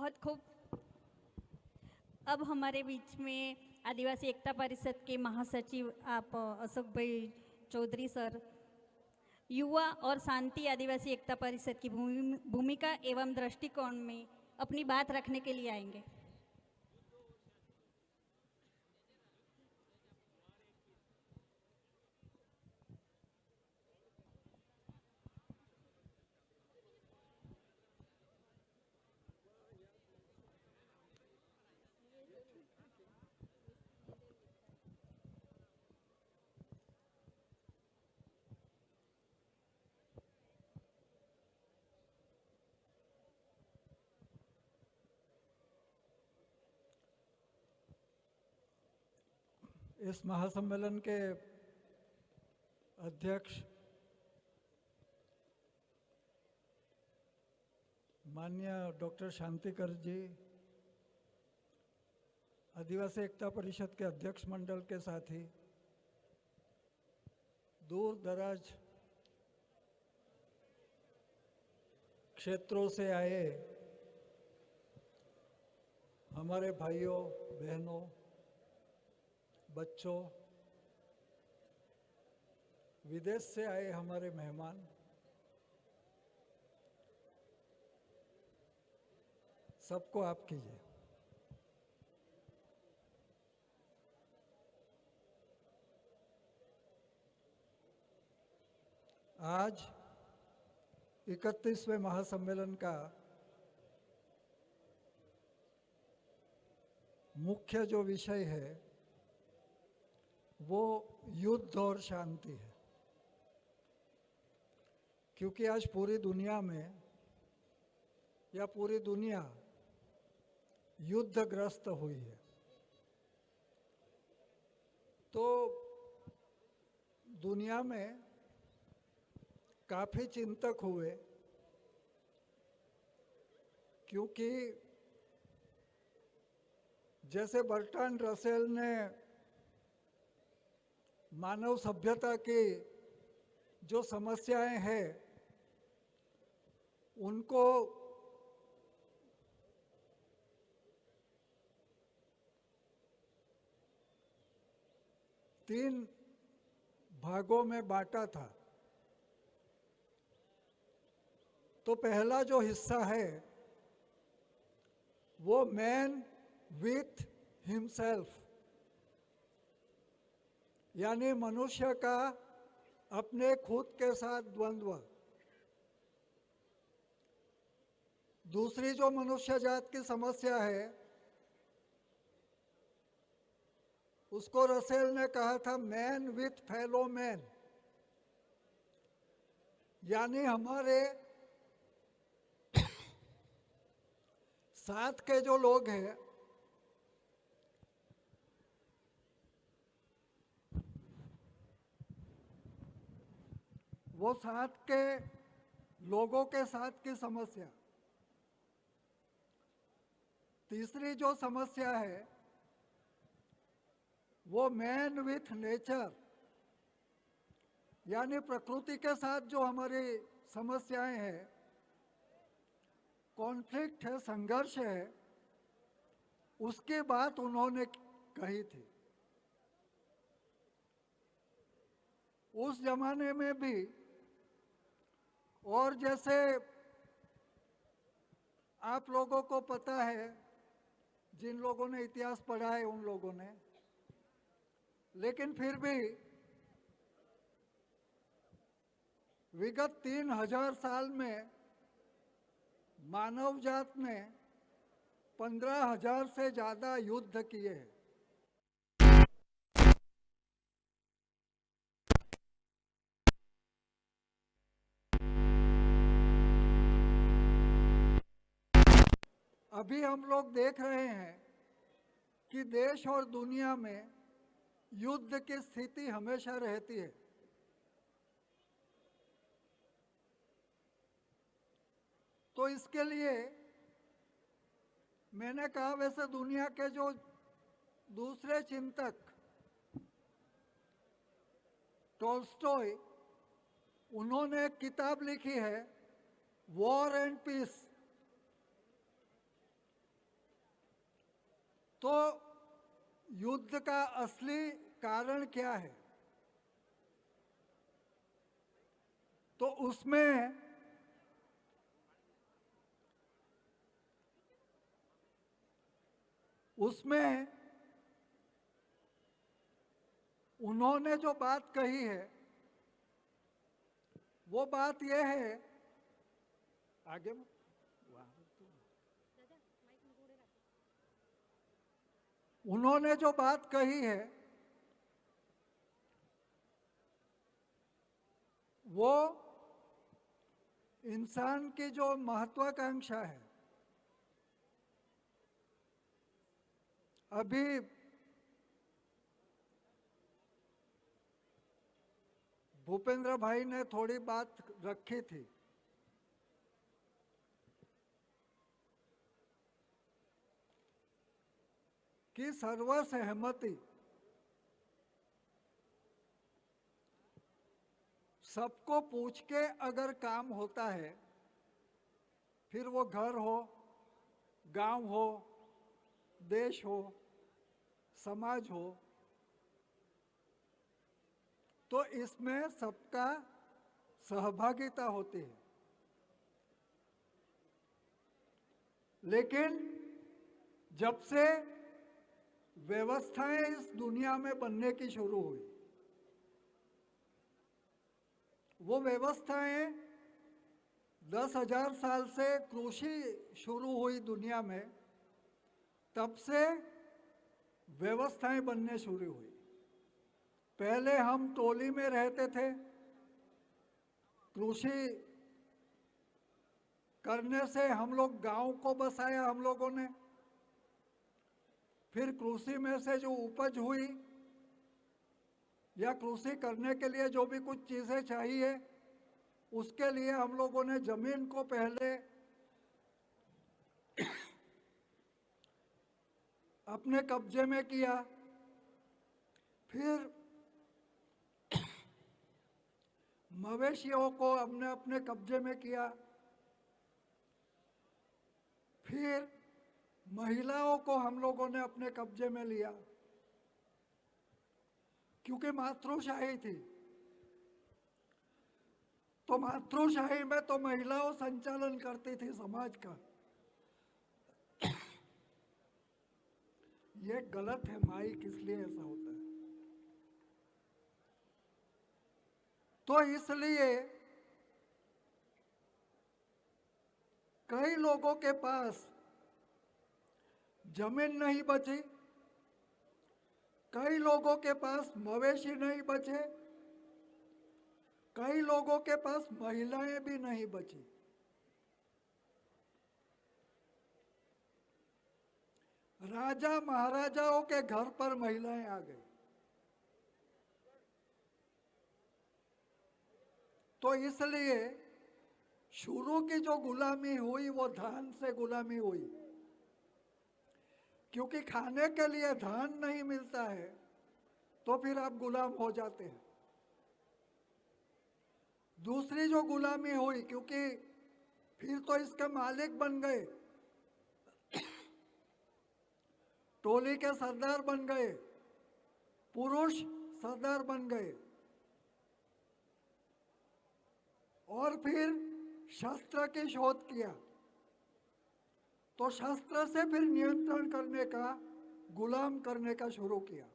बहुत खूब। अब हमारे बीच में आदिवासी एकता परिषद के महासचिव आप अशोक भाई चौधरी सर युवा और शांति आदिवासी एकता परिषद की भूमिका एवं दृष्टिकोण में अपनी बात रखने के लिए आएंगे। इस महासम्मेलन के अध्यक्ष माननीय डॉक्टर शांतिकर जी, आदिवासी एकता परिषद के अध्यक्ष मंडल के साथी, दूर दराज क्षेत्रों से आए हमारे भाइयों बहनों, बच्चों, विदेश से आए हमारे मेहमान, सबको आप कीजिए। आज 31वें महासम्मेलन का मुख्य जो विषय है वो युद्ध और शांति है, क्योंकि आज पूरी दुनिया में या पूरी दुनिया युद्धग्रस्त हुई है। तो दुनिया में काफ़ी चिंतक हुए, क्योंकि जैसे बर्ट्रांड रसेल ने मानव सभ्यता की जो समस्याएं हैं उनको तीन भागों में बांटा था। तो पहला जो हिस्सा है वो मैन विथ हिमसेल्फ, यानी मनुष्य का अपने खुद के साथ द्वंद्व। दूसरी जो मनुष्य जात की समस्या है उसको रसेल ने कहा था मैन विथ फेलो मैन, यानी हमारे साथ के जो लोग हैं वो साथ के लोगों के साथ की समस्या। तीसरी जो समस्या है वो मैन विथ नेचर, यानी प्रकृति के साथ जो हमारी समस्याएं हैं, कॉन्फ्लिक्ट है, संघर्ष है, उसकी बात उन्होंने कही थी। उस जमाने में भी, और जैसे आप लोगों को पता है, जिन लोगों ने इतिहास पढ़ा है उन लोगों ने, लेकिन फिर भी विगत 3000 साल में मानव जात ने 15,000 से ज्यादा युद्ध किए हैं। अभी हम लोग देख रहे हैं कि देश और दुनिया में युद्ध की स्थिति हमेशा रहती है। तो इसके लिए मैंने कहा, वैसे दुनिया के जो दूसरे चिंतक टॉल्स्टॉय, उन्होंने एक किताब लिखी है वॉर एंड पीस। तो युद्ध का असली कारण क्या है? तो उसमें उन्होंने जो बात कही है वो बात यह है, आगे उन्होंने जो बात कही है वो इंसान की जो महत्वाकांक्षा है, अभी भूपेंद्र भाई ने थोड़ी बात रखी थी कि सर्वसहमति, सबको पूछ के अगर काम होता है, फिर वो घर हो, गांव हो, देश हो, समाज हो, तो इसमें सबका सहभागिता होती है। लेकिन जब से व्यवस्थाएं इस दुनिया में बनने की शुरू हुई, वो व्यवस्थाएं 10,000 साल से कृषि शुरू हुई दुनिया में, तब से व्यवस्थाएं बनने शुरू हुई। पहले हम टोली में रहते थे, कृषि करने से हम लोग गांव को बसाया हम लोगों ने। फिर कृषि में से जो उपज हुई या कृषि करने के लिए जो भी कुछ चीजें चाहिए, उसके लिए हम लोगों ने जमीन को पहले अपने कब्जे में किया, फिर मवेशियों को हमने अपने कब्जे में किया, फिर महिलाओं को हम लोगों ने अपने कब्जे में लिया, क्योंकि मातृशाही थी। तो मातृशाही में तो महिलाओं संचालन करती थी समाज का। ये गलत है माई, किस लिए ऐसा होता है? तो इसलिए कई लोगों के पास जमीन नहीं बची, कई लोगों के पास मवेशी नहीं बचे, कई लोगों के पास महिलाएं भी नहीं बची। राजा महाराजाओं के घर पर महिलाएं आ गई। तो इसलिए शुरू की जो गुलामी हुई वो धान से गुलामी हुई, क्योंकि खाने के लिए धान नहीं मिलता है तो फिर आप गुलाम हो जाते हैं। दूसरी जो गुलामी हुई, क्योंकि फिर तो इसके मालिक बन गए, टोली के सरदार बन गए, पुरुष सरदार बन गए, और फिर शस्त्र की शोध किया, तो शस्त्र से फिर नियंत्रण करने का, गुलाम करने का शुरू किया।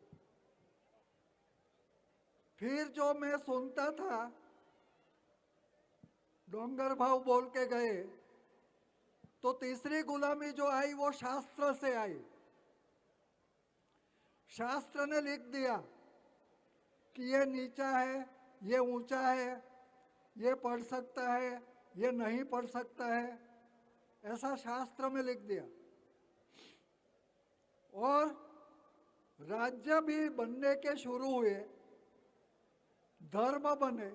फिर जो मैं सुनता था, डोंगर भाव बोल के गए, तो तीसरी गुलामी जो आई वो शास्त्र से आई। शास्त्र ने लिख दिया कि ये नीचा है, ये ऊंचा है, ये पढ़ सकता है, ये नहीं पढ़ सकता है, ऐसा शास्त्र में लिख दिया। और राज्य भी बनने के शुरू हुए, धर्म बने,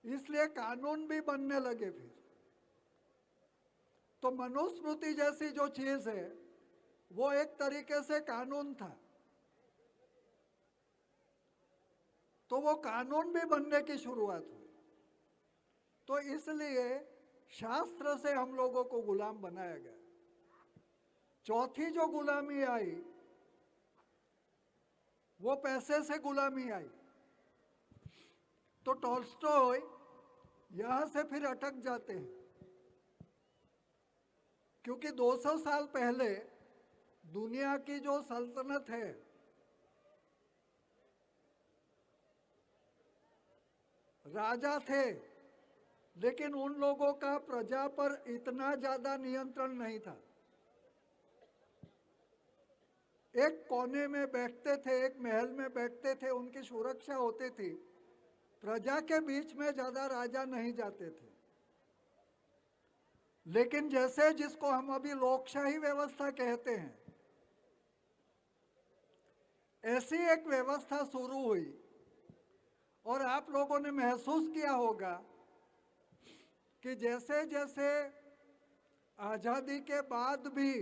इसलिए कानून भी बनने लगे। फिर तो मनुस्मृति जैसी जो चीज है वो एक तरीके से कानून था, तो वो कानून भी बनने की शुरुआत हुई। तो इसलिए शास्त्र से हम लोगों को गुलाम बनाया गया। चौथी जो गुलामी आई वो पैसे से गुलामी आई। तो टॉल्स्टॉय यहां से फिर अटक जाते हैं, क्योंकि 200 साल पहले दुनिया की जो सल्तनत है, राजा थे, लेकिन उन लोगों का प्रजा पर इतना ज्यादा नियंत्रण नहीं था। एक कोने में बैठते थे, एक महल में बैठते थे, उनकी सुरक्षा होती थी, प्रजा के बीच में ज्यादा राजा नहीं जाते थे। लेकिन जैसे जिसको हम अभी लोकशाही व्यवस्था कहते हैं, ऐसी एक व्यवस्था शुरू हुई। और आप लोगों ने महसूस किया होगा कि जैसे जैसे आजादी के बाद भी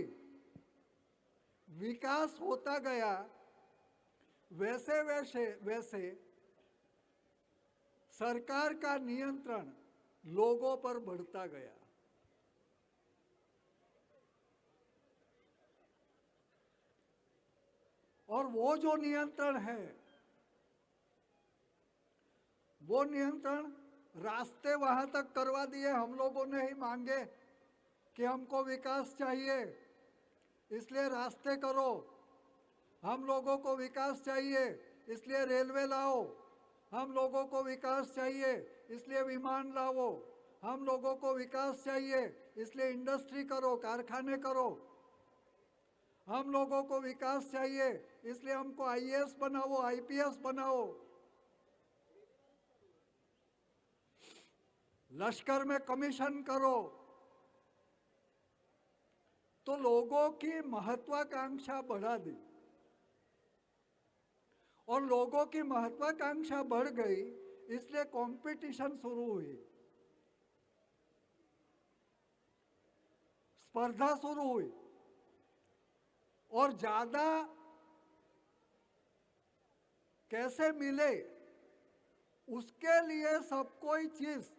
विकास होता गया, वैसे वैसे वैसे सरकार का नियंत्रण लोगों पर बढ़ता गया। और वो जो नियंत्रण है, वो नियंत्रण रास्ते वहां तक करवा दिए। हम लोगों ने ही मांगे कि हमको विकास चाहिए, इसलिए रास्ते करो। हम लोगों को विकास चाहिए, इसलिए रेलवे लाओ। हम लोगों को विकास चाहिए, इसलिए विमान लाओ। हम लोगों को विकास चाहिए, इसलिए इंडस्ट्री करो, कारखाने करो। हम लोगों को विकास चाहिए, इसलिए हमको आईएएस बनाओ, आईपीएस बनाओ। लश्कर में कमीशन करो। तो लोगों की महत्वाकांक्षा बढ़ा दी, और लोगों की महत्वाकांक्षा बढ़ गई, इसलिए कंपटीशन शुरू हुई, स्पर्धा शुरू हुई। और ज्यादा कैसे मिले, उसके लिए सब कोई चीज,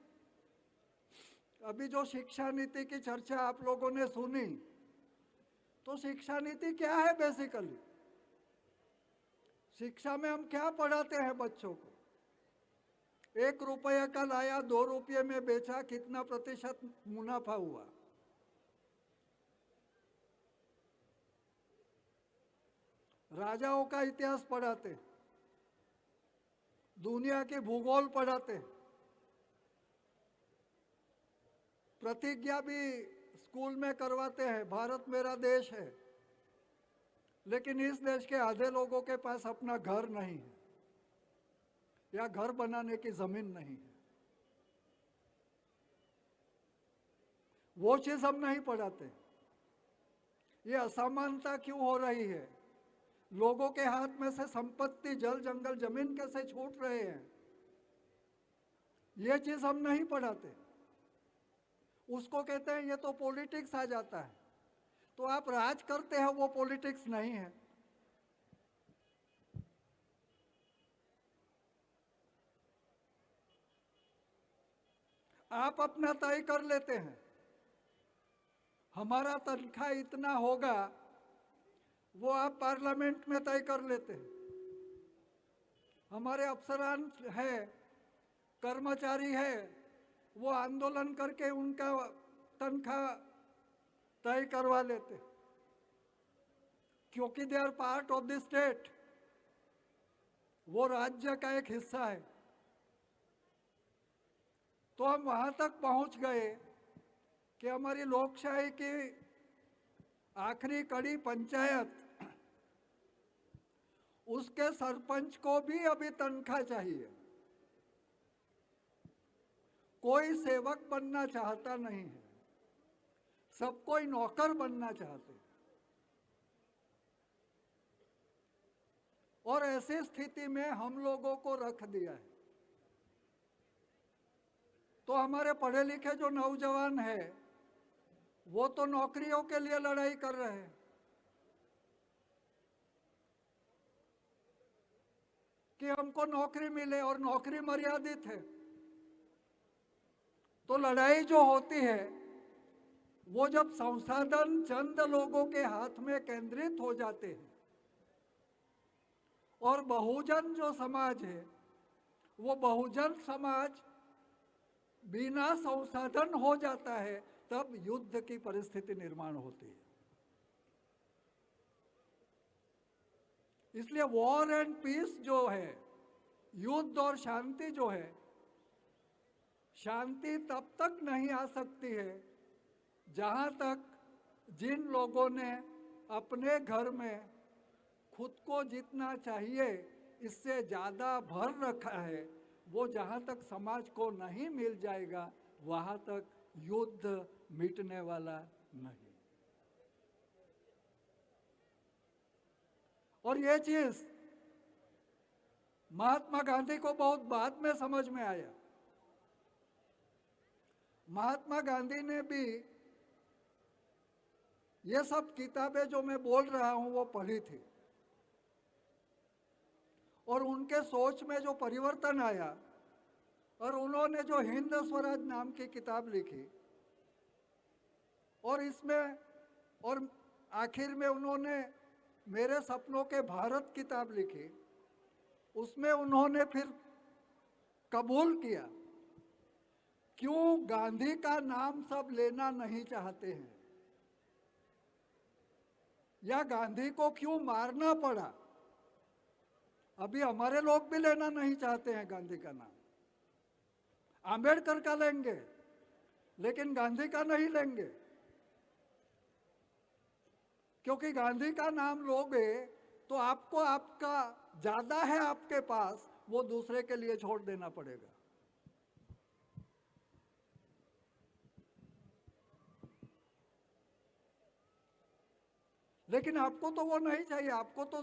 अभी जो शिक्षा नीति की चर्चा आप लोगों ने सुनी, तो शिक्षा नीति क्या है? बेसिकली शिक्षा में हम क्या पढ़ाते हैं बच्चों को? 1 रुपये का लाया, 2 रुपये में बेचा, कितना प्रतिशत मुनाफा हुआ? राजाओं का इतिहास पढ़ाते, दुनिया की भूगोल पढ़ाते, प्रतिज्ञा भी स्कूल में करवाते हैं, भारत मेरा देश है। लेकिन इस देश के आधे लोगों के पास अपना घर नहीं है, या घर बनाने की जमीन नहीं है। वो चीज हम नहीं पढ़ाते। ये असमानता क्यों हो रही है? लोगों के हाथ में से संपत्ति, जल जंगल, जमीन कैसे छूट रहे हैं, ये चीज हम नहीं पढ़ाते। उसको कहते हैं ये तो पॉलिटिक्स आ जाता है। तो आप राज करते हैं, वो पॉलिटिक्स नहीं है। आप अपना तय कर लेते हैं, हमारा तनख्वाह इतना होगा, वो आप पार्लियामेंट में तय कर लेते हैं। हमारे अफसरान है, कर्मचारी है, वो आंदोलन करके उनका तनख्वाह तय करवा लेते, क्योंकि they are part of the state, वो राज्य का एक हिस्सा है। तो हम वहां तक पहुंच गए कि हमारी लोकशाही की आखिरी कड़ी पंचायत, उसके सरपंच को भी अभी तनख्वाह चाहिए। कोई सेवक बनना चाहता नहीं है, सब कोई नौकर बनना चाहते हैं। और ऐसी स्थिति में हम लोगों को रख दिया है। तो हमारे पढ़े लिखे जो नौजवान हैं, वो तो नौकरियों के लिए लड़ाई कर रहे हैं कि हमको नौकरी मिले, और नौकरी मर्यादित है। तो लड़ाई जो होती है वो जब संसाधन चंद लोगों के हाथ में केंद्रित हो जाते हैं और बहुजन जो समाज है वो बहुजन समाज बिना संसाधन हो जाता है, तब युद्ध की परिस्थिति निर्माण होती है। इसलिए वॉर एंड पीस जो है, युद्ध और शांति जो है, शांति तब तक नहीं आ सकती है जहां तक जिन लोगों ने अपने घर में खुद को जितना चाहिए इससे ज़्यादा भर रखा है, वो जहां तक समाज को नहीं मिल जाएगा वहां तक युद्ध मिटने वाला नहीं। और ये चीज महात्मा गांधी को बहुत बाद में समझ में आया। महात्मा गांधी ने भी ये सब किताबें जो मैं बोल रहा हूं वो पढ़ी थी और उनके सोच में जो परिवर्तन आया और उन्होंने जो हिंद स्वराज नाम की किताब लिखी और इसमें और आखिर में उन्होंने मेरे सपनों के भारत किताब लिखी, उसमें उन्होंने फिर कबूल किया क्यों गांधी का नाम सब लेना नहीं चाहते हैं या गांधी को क्यों मारना पड़ा। अभी हमारे लोग भी लेना नहीं चाहते हैं गांधी का नाम, आंबेडकर का लेंगे लेकिन गांधी का नहीं लेंगे, क्योंकि गांधी का नाम लोगे तो आपको आपका ज्यादा है आपके पास वो दूसरे के लिए छोड़ देना पड़ेगा। लेकिन आपको तो वो नहीं चाहिए, आपको तो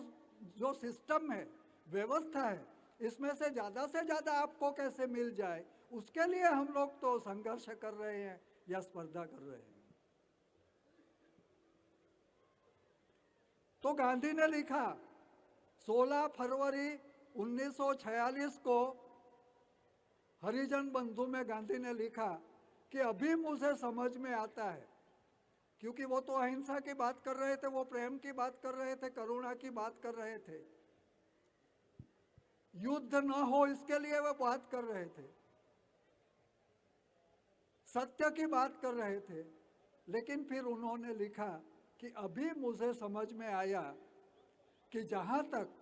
जो सिस्टम है, व्यवस्था है, इसमें से ज्यादा आपको कैसे मिल जाए उसके लिए हम लोग तो संघर्ष कर रहे हैं या स्पर्धा कर रहे हैं। तो गांधी ने लिखा 16 फरवरी 1946 को हरिजन बंधु में गांधी ने लिखा कि अभी मुझे समझ में आता है, क्योंकि वो तो अहिंसा की बात कर रहे थे, वो प्रेम की बात कर रहे थे, करुणा की बात कर रहे थे, युद्ध न हो इसके लिए वो बात कर रहे थे, सत्य की बात कर रहे थे। लेकिन फिर उन्होंने लिखा कि अभी मुझे समझ में आया कि जहां तक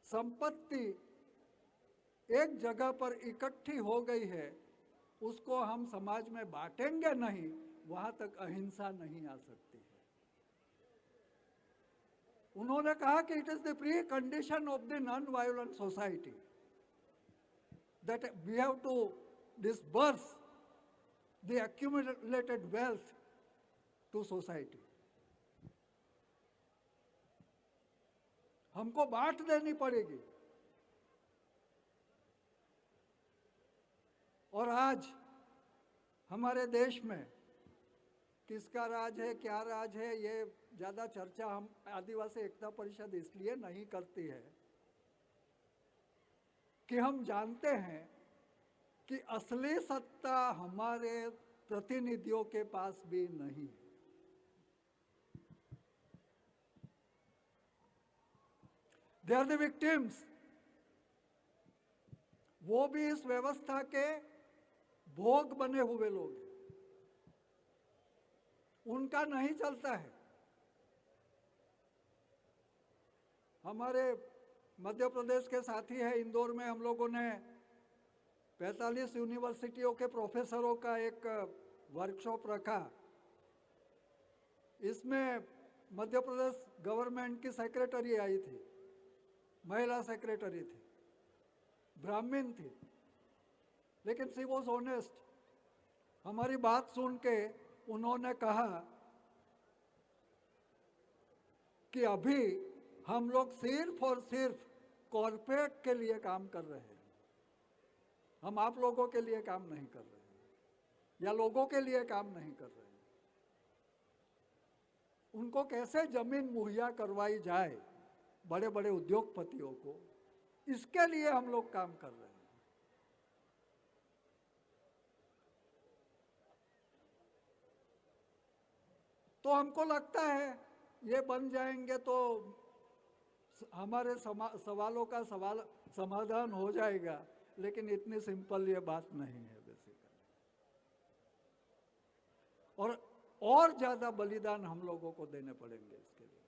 संपत्ति एक जगह पर इकट्ठी हो गई है उसको हम समाज में बांटेंगे नहीं, वहां तक अहिंसा नहीं आ सकती है। उन्होंने कहा कि it is the precondition of the non violent society that we have to disburse the accumulated wealth to society। हमको बांट देनी पड़ेगी। और आज हमारे देश में किसका राज है, क्या राज है, ये ज्यादा चर्चा हम आदिवासी एकता परिषद इसलिए नहीं करती है कि हम जानते हैं कि असली सत्ता हमारे प्रतिनिधियों के पास भी नहीं है। They are the victims. वो भी इस व्यवस्था के भोग बने हुए लोग हैं, उनका नहीं चलता है। हमारे मध्य प्रदेश के साथी है, इंदौर में हम लोगों ने 45 यूनिवर्सिटियों के प्रोफेसरों का एक वर्कशॉप रखा। इसमें मध्य प्रदेश गवर्नमेंट की सेक्रेटरी आई थी, महिला सेक्रेटरी थी, ब्राह्मण थी, लेकिन शी वॉज ऑनेस्ट। हमारी बात सुन के उन्होंने कहा कि अभी हम लोग सिर्फ और सिर्फ कॉर्पोरेट के लिए काम कर रहे हैं, हम आप लोगों के लिए काम नहीं कर रहे हैं या लोगों के लिए काम नहीं कर रहे हैं। उनको कैसे जमीन मुहैया करवाई जाए बड़े बड़े उद्योगपतियों को, इसके लिए हम लोग काम कर रहे हैं। तो हमको लगता है ये बन जाएंगे तो हमारे सवालों का समाधान हो जाएगा, लेकिन इतनी सिंपल ये बात नहीं है बेसिकली। और ज्यादा बलिदान हम लोगों को देने पड़ेंगे इसके लिए।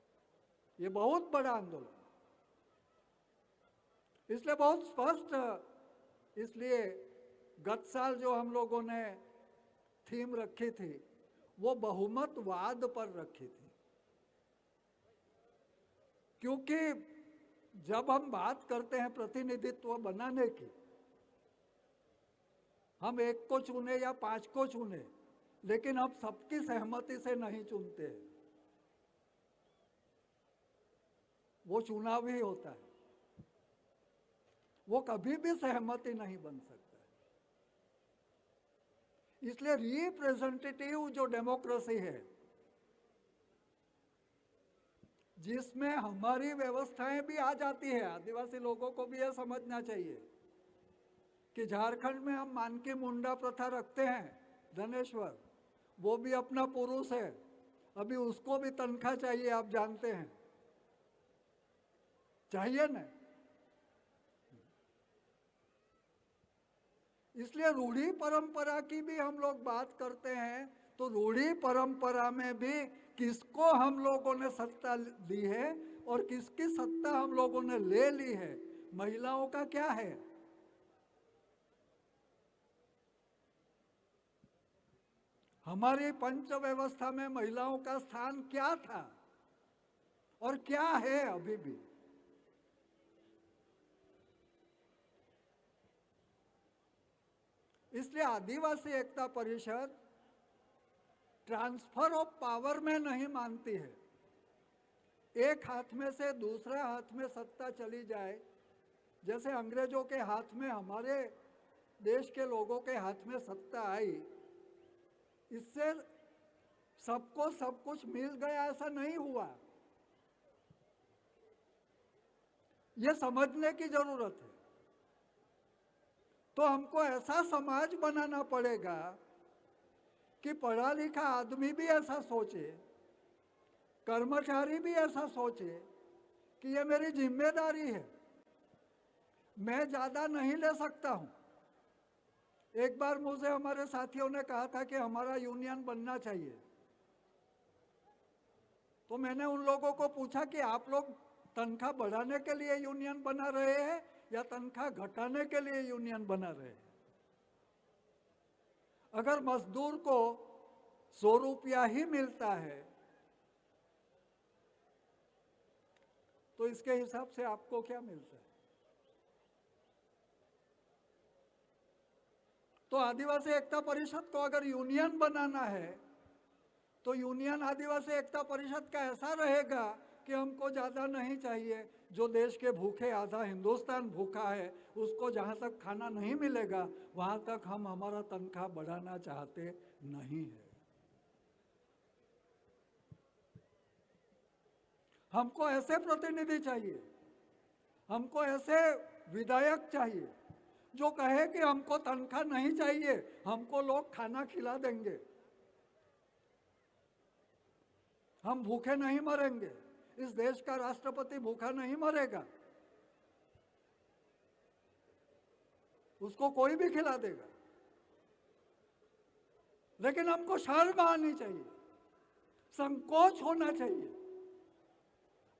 ये बहुत बड़ा आंदोलन, इसलिए बहुत स्पष्ट, इसलिए गत साल जो हम लोगों ने थीम रखी थी वो बहुमतवाद पर रखी थी, क्योंकि जब हम बात करते हैं प्रतिनिधित्व बनाने की, हम एक को चुने या 5 को चुने, लेकिन हम सबकी सहमति से नहीं चुनते। वो चुनाव ही होता है, वो कभी भी सहमति नहीं बन सकता। इसलिए रिप्रेजेंटेटिव जो डेमोक्रेसी है, जिसमें हमारी व्यवस्थाएं भी आ जाती है, आदिवासी लोगों को भी यह समझना चाहिए कि झारखंड में हम मानकी मुंडा प्रथा रखते हैं, धनेश्वर, वो भी अपना पुरुष है, अभी उसको भी तनख्वाह चाहिए, आप जानते हैं, चाहिए ना। इसलिए रूढ़ी परंपरा की भी हम लोग बात करते हैं, तो रूढ़ी परंपरा में भी किसको हम लोगों ने सत्ता दी है और किसकी सत्ता हम लोगों ने ले ली है, महिलाओं का क्या है। हमारी पंच व्यवस्था में महिलाओं का स्थान क्या था और क्या है अभी भी। इसलिए आदिवासी Ekta Parishad transfer of power में नहीं मानती है। एक हाथ में से दूसरे हाथ में सत्ता चली जाए, जैसे अंग्रेजों के हाथ में हमारे देश के लोगों के हाथ में सत्ता आई, इससे सबको सब कुछ मिल गया, ऐसा नहीं हुआ। ये समझने की जरूरत है। तो हमको ऐसा समाज बनाना पड़ेगा कि पढ़ा लिखा आदमी भी ऐसा सोचे, कर्मचारी भी ऐसा सोचे कि ये मेरी जिम्मेदारी है, मैं ज्यादा नहीं ले सकता हूं। एक बार मुझे हमारे साथियों ने कहा था कि हमारा यूनियन बनना चाहिए, तो मैंने उन लोगों को पूछा कि आप लोग तनख्वाह बढ़ाने के लिए यूनियन बना रहे हैं या तनख्वाह घटाने के लिए यूनियन बना रहे हैं। अगर मजदूर को 100 रुपया ही मिलता है तो इसके हिसाब से आपको क्या मिलता है। तो आदिवासी एकता परिषद को अगर यूनियन बनाना है तो यूनियन आदिवासी एकता परिषद का ऐसा रहेगा कि हमको ज्यादा नहीं चाहिए, जो देश के भूखे आधा हिंदुस्तान भूखा है उसको जहां तक खाना नहीं मिलेगा वहां तक हम हमारा तनख्वाह बढ़ाना चाहते नहीं है। हमको ऐसे प्रतिनिधि चाहिए, हमको ऐसे विधायक चाहिए जो कहे कि हमको तनख्वाह नहीं चाहिए, हमको लोग खाना खिला देंगे, हम भूखे नहीं मरेंगे, इस देश का राष्ट्रपति भूखा नहीं मरेगा, उसको कोई भी खिला देगा। लेकिन हमको शर्म आनी चाहिए, संकोच होना चाहिए,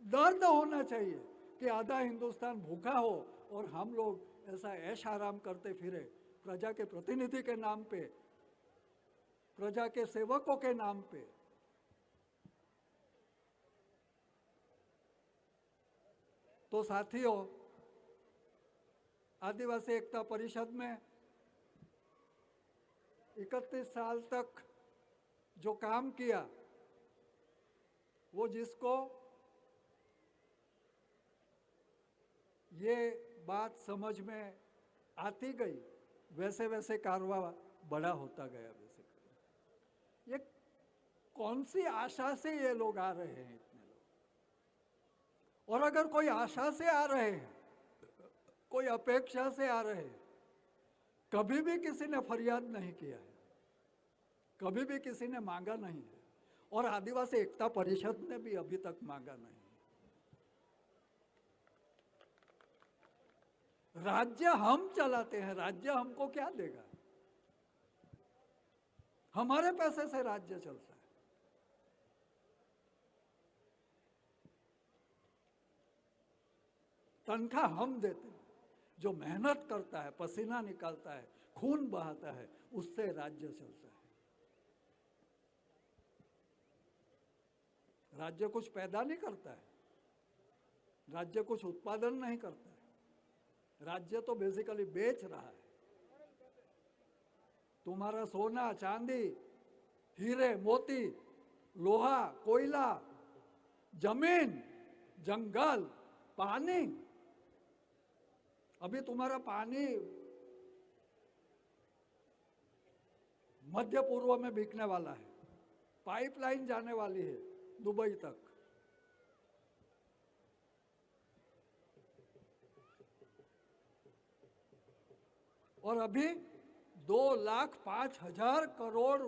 दर्द होना चाहिए कि आधा हिंदुस्तान भूखा हो और हम लोग ऐसा ऐश आराम करते फिरे प्रजा के प्रतिनिधि के नाम पे, प्रजा के सेवकों के नाम पे। तो साथियों, आदिवासी एकता परिषद में 31 साल तक जो काम किया, वो जिसको ये बात समझ में आती गई वैसे वैसे कारवा बड़ा होता गया। बेसिकली ये कौन सी आशा से ये लोग आ रहे हैं, इतने लोग, और अगर कोई आशा से आ रहे हैं, कोई अपेक्षा से आ रहे हैं, कभी भी किसी ने फरियाद नहीं किया है, कभी भी किसी ने मांगा नहीं है, और आदिवासी एकता परिषद ने भी अभी तक मांगा नहीं। राज्य हम चलाते हैं, राज्य हमको क्या देगा? हमारे पैसे से राज्य चलता है। तनख्वाह हम देते हैं। जो मेहनत करता है, पसीना निकालता है, खून बहाता है, उससे राज्य चलता है। राज्य कुछ पैदा नहीं करता है, राज्य कुछ उत्पादन नहीं करता है, राज्य तो बेसिकली बेच रहा है। तुम्हारा सोना, चांदी, हीरे, मोती, लोहा, कोयला, जमीन, जंगल, पानी। अभी तुम्हारा पानी मध्य पूर्व में बिकने वाला है, पाइपलाइन जाने वाली है दुबई तक। और अभी 2,05,000 करोड़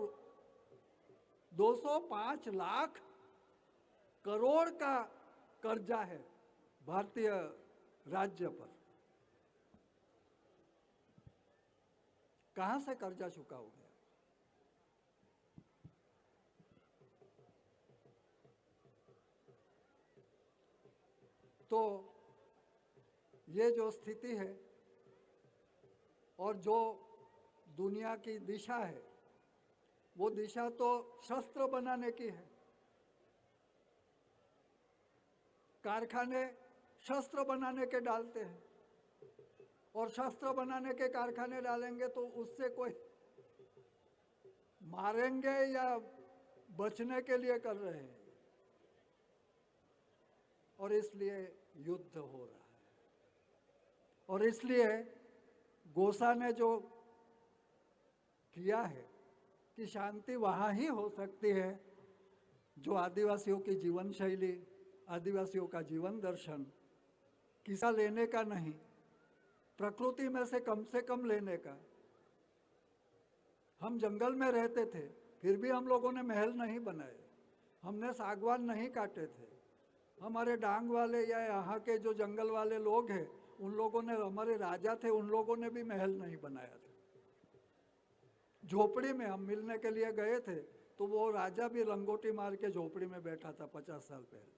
205 लाख करोड़ का कर्जा है भारतीय राज्य पर। कहां से कर्जा चुका हो गया? तो ये जो स्थिति है और जो दुनिया की दिशा है, वो दिशा तो शस्त्र बनाने की है। कारखाने शस्त्र बनाने के डालते हैं, और शस्त्र बनाने के कारखाने डालेंगे तो उससे कोई मारेंगे या बचने के लिए कर रहे हैं, और इसलिए युद्ध हो रहा है। और इसलिए गोसा ने जो किया है कि शांति वहाँ ही हो सकती है जो आदिवासियों की जीवन शैली, आदिवासियों का जीवन दर्शन किसा लेने का नहीं, प्रकृति में से कम लेने का। हम जंगल में रहते थे, फिर भी हम लोगों ने महल नहीं बनाए, हमने सागवान नहीं काटे थे। हमारे डांग वाले या यहाँ के जो जंगल वाले लोग हैं, उन लोगों ने, हमारे राजा थे, उन लोगों ने भी महल नहीं बनाया था। झोपड़ी में हम मिलने के लिए गए थे तो वो राजा भी लंगोटी मार के झोपड़ी में बैठा था 50 साल पहले।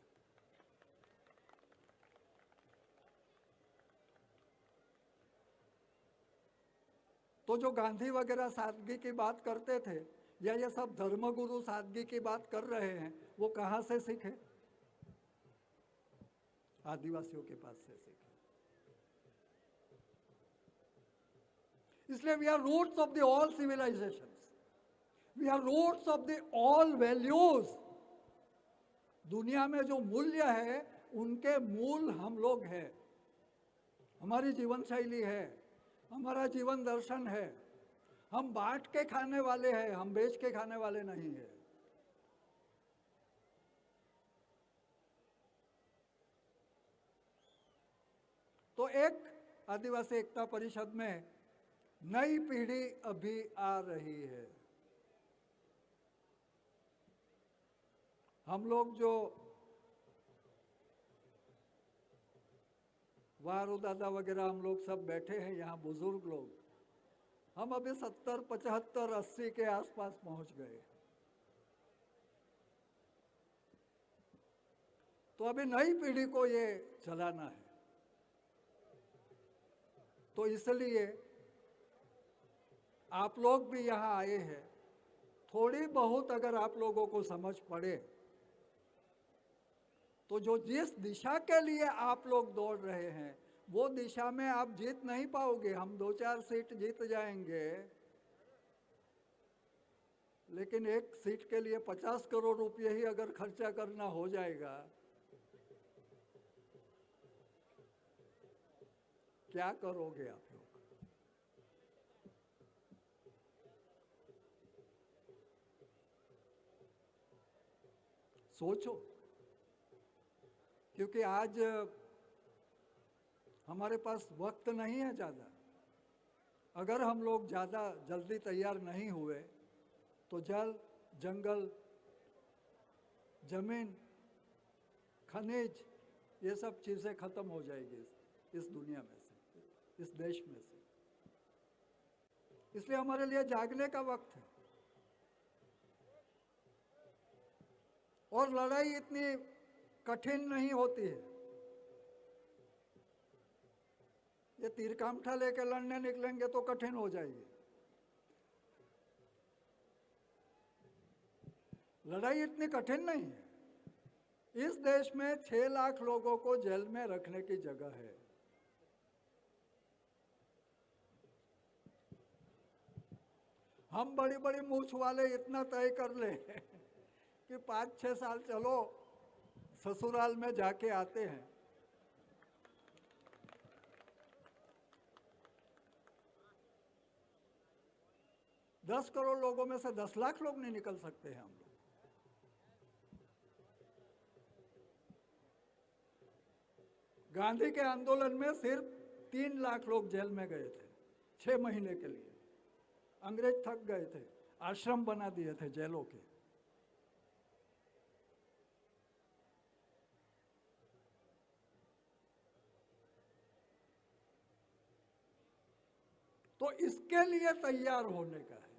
तो जो गांधी वगैरह सादगी की बात करते थे, या ये सब धर्मगुरु सादगी की बात कर रहे हैं, वो कहां से सीखे? आदिवासियों के पास से सीखे। इसलिए we are roots of the all civilisations, we are roots of the all values. दुनिया में जो मूल्य है उनके मूल हम लोग हैं। हमारी जीवन शैली है, हमारा जीवन दर्शन है। हम बांट के खाने वाले हैं, हम बेच के खाने वाले नहीं है। तो एक आदिवासी एकता परिषद में नई पीढ़ी अभी आ रही है। हम लोग जो वारू दादा वगैरह हम लोग सब बैठे हैं यहाँ, बुजुर्ग लोग, हम अभी 70, 75, 80 के आसपास पहुंच गए। तो अभी नई पीढ़ी को ये चलाना है। तो इसलिए आप लोग भी यहाँ आए हैं। थोड़ी बहुत अगर आप लोगों को समझ पड़े तो जो जिस दिशा के लिए आप लोग दौड़ रहे हैं वो दिशा में आप जीत नहीं पाओगे। हम 2-4 सीट जीत जाएंगे, लेकिन एक सीट के लिए 50 करोड़ रुपये ही अगर खर्चा करना हो जाएगा, क्या करोगे आप लोग? सोचो, क्योंकि आज हमारे पास वक्त नहीं है ज़्यादा। अगर हम लोग ज़्यादा जल्दी तैयार नहीं हुए तो जल, जंगल जमीन, खनिज, ये सब चीज़ें खत्म हो जाएगी इस दुनिया में से, इस देश में से। इसलिए हमारे लिए जागने का वक्त है। और लड़ाई इतनी कठिन नहीं होती है। ये तीर कामठा लेके लड़ने निकलेंगे तो कठिन हो जाएगी। लड़ाई इतनी कठिन नहीं है। इस देश में 6 लाख लोगों को जेल में रखने की जगह है। हम बड़ी बड़ी मूछ वाले इतना तय कर ले कि 5-6 साल चलो ससुराल में जाके आते हैं। दस करोड़ लोगों में से 10 लाख लोग नहीं निकल सकते हैं हम लोग। गांधी के आंदोलन में सिर्फ 3 लाख लोग जेल में गए थे 6 महीने के लिए। अंग्रेज थक गए थे, आश्रम बना दिए थे जेलों के। तो इसके लिए तैयार होने का है।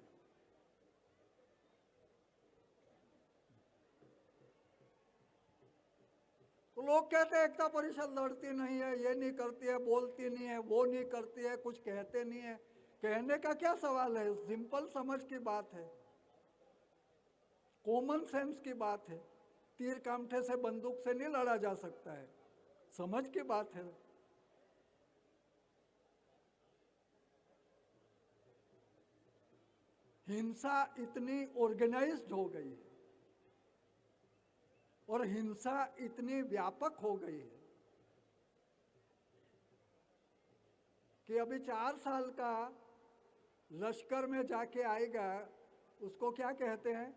तो लोग कहते हैं एकता परिषद लड़ती नहीं है, ये नहीं करती है, बोलती नहीं है, वो नहीं करती है, कुछ कहते नहीं है। कहने का क्या सवाल है? सिंपल समझ की बात है, कॉमन सेंस की बात है। तीर कामठे से, बंदूक से नहीं लड़ा जा सकता है, समझ की बात है। हिंसा इतनी ऑर्गेनाइज्ड हो गई है और हिंसा इतनी व्यापक हो गई है कि अभी 4 साल का लश्कर में जाके आएगा, उसको क्या कहते हैं?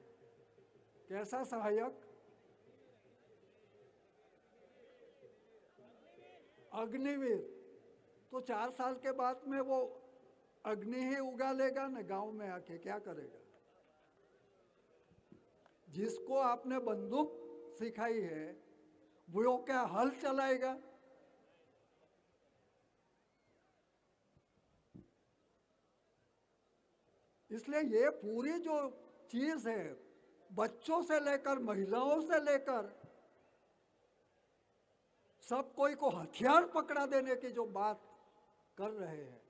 कैसा सहायक? अग्निवीर। तो 4 साल के बाद में वो अग्नि ही उगा लेगा ना गांव में आके, क्या करेगा? जिसको आपने बंदूक सिखाई है वो क्या हल चलाएगा? इसलिए ये पूरी जो चीज है, बच्चों से लेकर महिलाओं से लेकर सब कोई को हथियार पकड़ा देने की जो बात कर रहे हैं,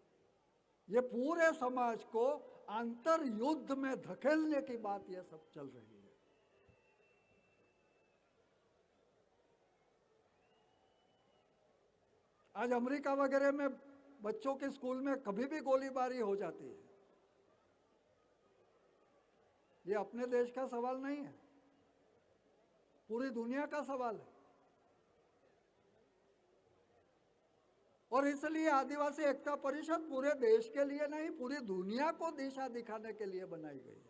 ये पूरे समाज को अंतर युद्ध में धकेलने की बात ये सब चल रही है। आज अमेरिका वगैरह में बच्चों के स्कूल में कभी भी गोलीबारी हो जाती है। ये अपने देश का सवाल नहीं है, पूरी दुनिया का सवाल है। और इसलिए आदिवासी एकता परिषद पूरे देश के लिए नहीं, पूरी दुनिया को दिशा दिखाने के लिए बनाई गई है।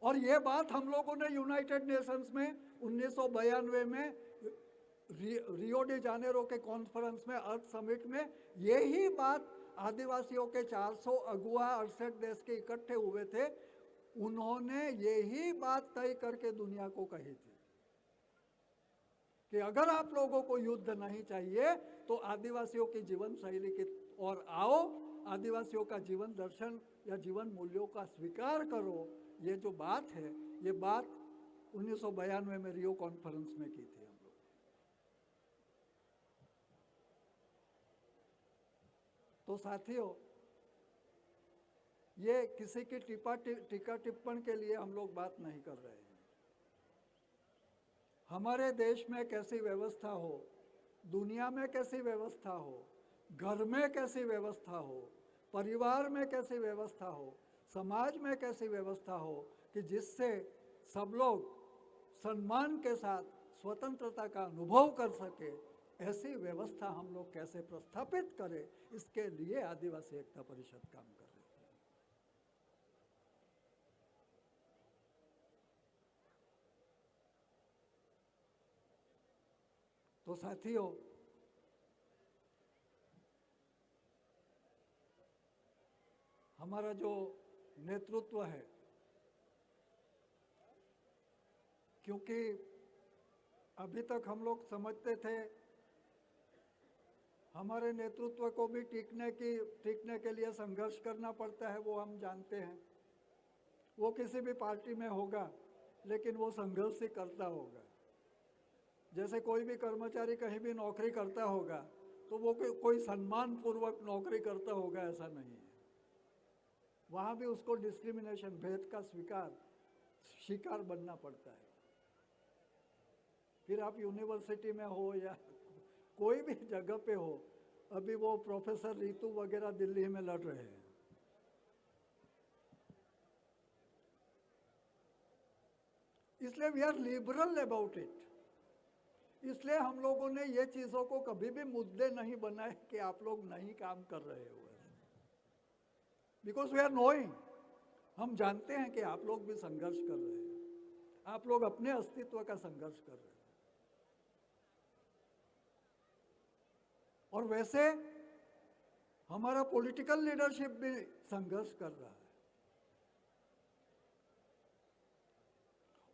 और ये बात हम लोगों ने यूनाइटेड नेशंस में 1992 में रियो डी जानेरो के कॉन्फ्रेंस में, अर्थ समिट में, यही बात आदिवासियों के 400 अगुआ 68 देश के इकट्ठे हुए थे, उन्होंने यही बात तय करके दुनिया को कही थी कि अगर आप लोगों को युद्ध नहीं चाहिए तो आदिवासियों की जीवन शैली की ओर आओ, आदिवासियों का जीवन दर्शन या जीवन मूल्यों का स्वीकार करो। ये जो बात है, ये बात 1992 में रियो कॉन्फ्रेंस में की थी हम लोग। तो साथियों, ये किसी की टीका टिप्पण के लिए हम लोग बात नहीं कर रहे हैं। हमारे देश में कैसी व्यवस्था हो, दुनिया में कैसी व्यवस्था हो, घर में कैसी व्यवस्था हो, परिवार में कैसी व्यवस्था हो, समाज में कैसी व्यवस्था हो कि जिससे सब लोग सम्मान के साथ स्वतंत्रता का अनुभव कर सके, ऐसी व्यवस्था हम लोग कैसे प्रस्थापित करें, इसके लिए आदिवासी एकता परिषद काम कर रही है। तो साथियों, हमारा जो नेतृत्व है, क्योंकि अभी तक हम लोग समझते थे हमारे नेतृत्व को भी टिकने के लिए संघर्ष करना पड़ता है, वो हम जानते हैं। वो किसी भी पार्टी में होगा, लेकिन वो संघर्ष ही करता होगा। जैसे कोई भी कर्मचारी कहीं भी नौकरी करता होगा तो वो कोई सम्मान पूर्वक नौकरी करता होगा, ऐसा नहीं है। वहाँ भी उसको डिस्क्रिमिनेशन, भेद का शिकार बनना पड़ता है। फिर आप यूनिवर्सिटी में हो या कोई भी जगह पे हो, अभी वो प्रोफेसर रितु वगैरह दिल्ली में लड़ रहे हैं। इसलिए we are liberal about it. इसलिए हम लोगों ने ये चीजों को कभी भी मुद्दे नहीं बनाए कि आप लोग नहीं काम कर रहे हो, बिकॉज वी आर नोइंग, हम जानते हैं कि आप लोग भी संघर्ष कर रहे हैं, आप लोग अपने अस्तित्व का संघर्ष कर रहे हैं। और वैसे हमारा पॉलिटिकल लीडरशिप भी संघर्ष कर रहा है।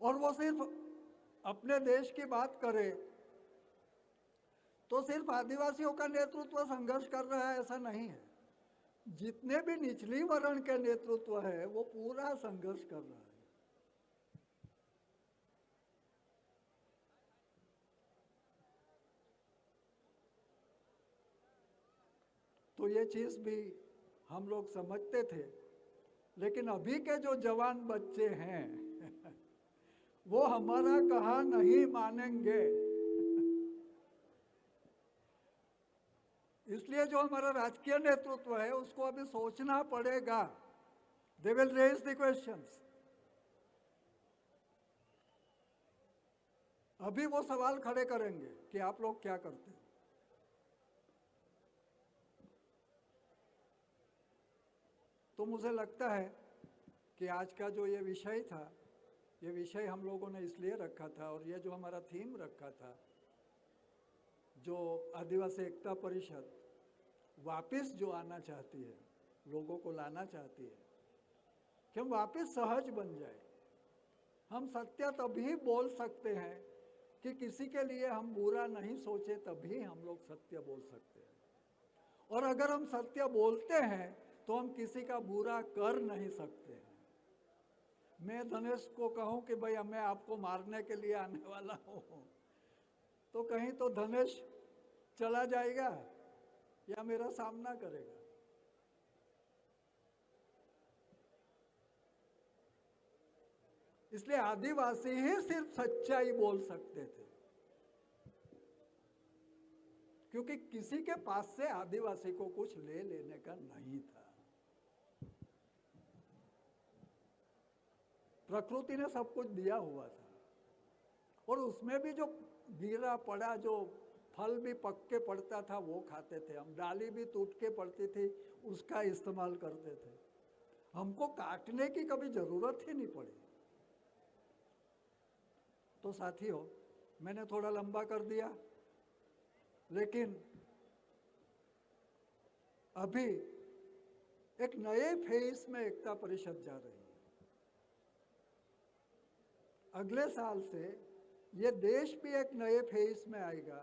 और वो सिर्फ अपने देश की बात करे तो सिर्फ आदिवासियों का नेतृत्व संघर्ष कर रहा है, ऐसा नहीं है। जितने भी निचली वर्ण के नेतृत्व है वो पूरा संघर्ष कर रहा है। तो ये चीज भी हम लोग समझते थे, लेकिन अभी के जो जवान बच्चे हैं वो हमारा कहा नहीं मानेंगे। इसलिए जो हमारा राजकीय नेतृत्व है उसको अभी सोचना पड़ेगा। They will raise the questions. अभी वो सवाल खड़े करेंगे कि आप लोग क्या करते हैं। तो मुझे लगता है कि आज का जो ये विषय था, ये विषय हम लोगों ने इसलिए रखा था, और ये जो हमारा थीम रखा था, जो आदिवासी एकता परिषद वापस जो आना चाहती है, लोगों को लाना चाहती है कि हम वापस सहज बन जाए। हम सत्य तभी बोल सकते हैं कि किसी के लिए हम बुरा नहीं सोचे, तभी हम लोग सत्य बोल सकते हैं। और अगर हम सत्य बोलते हैं तो हम किसी का बुरा कर नहीं सकते हैं। मैं धनेश को कहूं कि भाई मैं आपको मारने के लिए आने वाला हूं, तो कहीं तो धनेश चला जाएगा या मेरा सामना करेगा। इसलिए आदिवासी ही सिर्फ सच्चाई बोल सकते थे, क्योंकि किसी के पास से आदिवासी को कुछ ले लेने का नहीं था। प्रकृति ने सब कुछ दिया हुआ था, और उसमें भी जो गिरा पड़ा, जो फल भी पक के पड़ता था वो खाते थे हम। डाली भी टूट के पड़ती थी, उसका इस्तेमाल करते थे। हमको काटने की कभी जरूरत ही नहीं पड़ी। तो साथियों, मैंने थोड़ा लंबा कर दिया, लेकिन अभी एक नए फेज में एकता परिषद जा रही है। अगले साल से ये देश भी एक नए फेज में आएगा।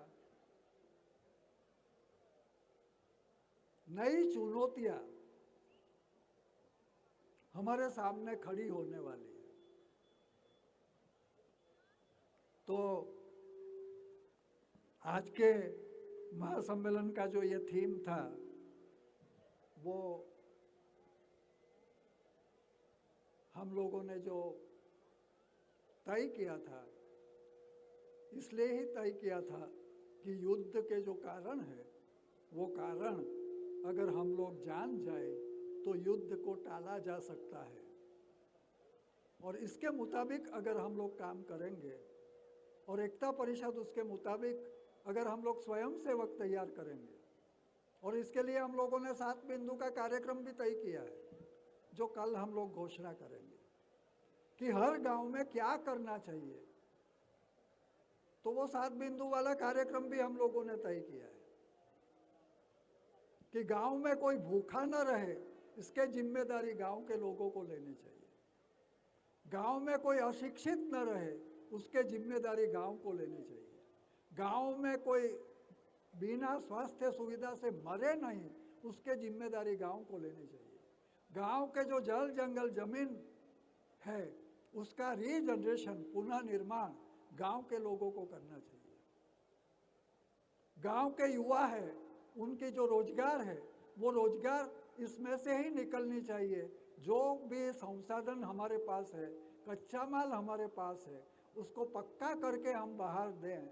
नई चुनौतियां हमारे सामने खड़ी होने वाली है। तो आज के महासम्मेलन का जो ये थीम था, वो हम लोगों ने जो तय किया था, इसलिए ही तय किया था कि युद्ध के जो कारण है, वो कारण अगर हम लोग जान जाए तो युद्ध को टाला जा सकता है। और इसके मुताबिक अगर हम लोग काम करेंगे, और एकता परिषद उसके मुताबिक अगर हम लोग स्वयं सेवक तैयार करेंगे, और इसके लिए हम लोगों ने 7 बिंदु का कार्यक्रम भी तय किया है, जो कल हम लोग घोषणा करेंगे कि हर गांव में क्या करना चाहिए। तो वो 7 बिंदु वाला कार्यक्रम भी हम लोगों ने तय किया है कि गांव में कोई भूखा न रहे, इसके जिम्मेदारी गांव के लोगों को लेनी चाहिए। गांव में कोई अशिक्षित न रहे, उसके जिम्मेदारी गांव को लेनी चाहिए। गांव में कोई बिना स्वास्थ्य सुविधा से मरे नहीं, उसके जिम्मेदारी गांव को लेनी चाहिए। गांव के जो जल जंगल जमीन है, उसका रीजनरेशन, पुनः निर्माण गांव के लोगों को करना चाहिए। गांव के युवा है, उनकी जो रोजगार है, वो रोजगार इसमें से ही निकलनी चाहिए। जो भी संसाधन हमारे पास है, कच्चा माल हमारे पास है, उसको पक्का करके हम बाहर दें,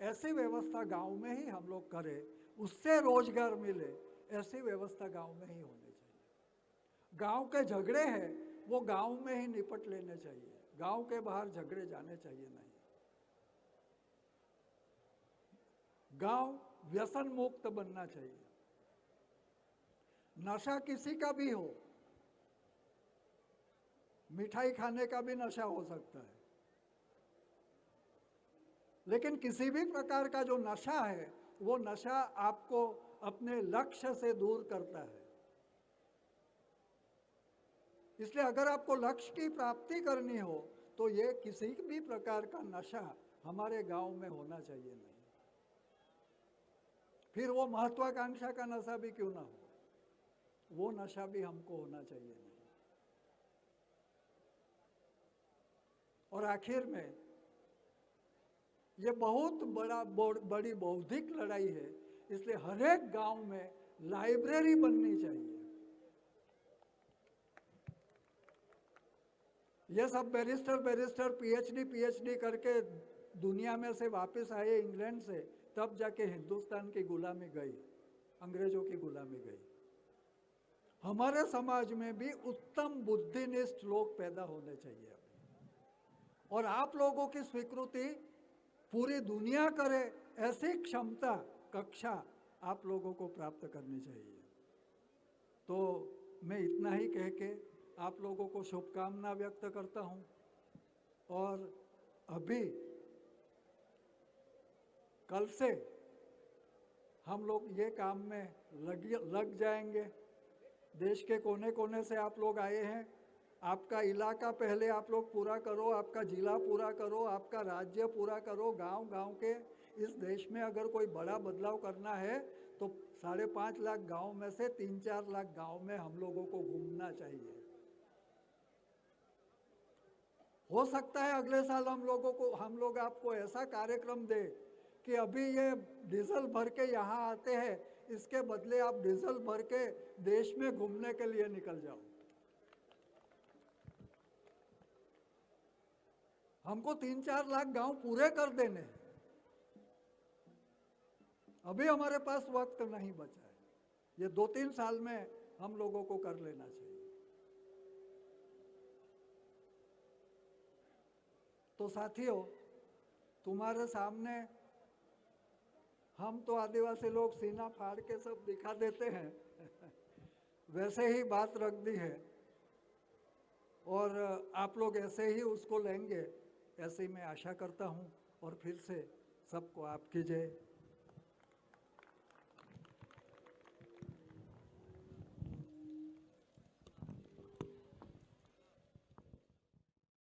ऐसी व्यवस्था गांव में ही हम लोग करें, उससे रोजगार मिले, ऐसी व्यवस्था गांव में ही होनी चाहिए। गांव के झगड़े हैं, वो गांव में ही निपट लेने चाहिए, गांव के बाहर झगड़े जाने चाहिए नहीं। गांव व्यसन मुक्त बनना चाहिए। नशा किसी का भी हो, मिठाई खाने का भी नशा हो सकता है, लेकिन किसी भी प्रकार का जो नशा है, वो नशा आपको अपने लक्ष्य से दूर करता है। इसलिए अगर आपको लक्ष्य की प्राप्ति करनी हो, तो ये किसी भी प्रकार का नशा हमारे गांव में होना चाहिए नहीं। फिर वो महत्वाकांक्षा का नशा भी क्यों ना हो, वो नशा भी हमको होना चाहिए नहीं। और आखिर में ये बहुत बड़ी बौद्धिक लड़ाई है, इसलिए हर एक गांव में लाइब्रेरी बननी चाहिए। ये सब बैरिस्टर पीएचडी करके दुनिया में से वापस आए इंग्लैंड से, तब जाके हिंदुस्तान की गुलामी गई, अंग्रेजों की गुलामी गई। हमारे समाज में भी उत्तम बुद्धिनिष्ठ लोग पैदा होने चाहिए, और आप लोगों की स्वीकृति पूरी दुनिया करे, ऐसी क्षमता, कक्षा आप लोगों को प्राप्त करनी चाहिए। तो मैं इतना ही कह के आप लोगों को शुभकामना व्यक्त करता हूं, और अभी कल से हम लोग ये काम में लग जाएंगे। देश के कोने कोने से आप लोग आए हैं, आपका इलाका पहले आप लोग पूरा करो, आपका जिला पूरा करो, आपका राज्य पूरा करो। गांव के इस देश में अगर कोई बड़ा बदलाव करना है, तो 5.5 लाख गांव में से 3-4 लाख गांव में हम लोगों को घूमना चाहिए। हो सकता है अगले साल हम लोग आपको ऐसा कार्यक्रम दे कि अभी ये डीजल भर के यहाँ आते हैं, इसके बदले आप डीजल भर के देश में घूमने के लिए निकल जाओ। हमको 3-4 लाख गांव पूरे कर देने हैं। अभी हमारे पास वक्त नहीं बचा है, ये 2-3 साल में हम लोगों को कर लेना चाहिए। तो साथियों, तुम्हारे सामने हम तो आदिवासी लोग सीना फाड़ के सब दिखा देते हैं वैसे ही बात रख दी है, और आप लोग ऐसे ही उसको लेंगे, ऐसी मैं आशा करता हूँ। और फिर से सबको आपकी जय।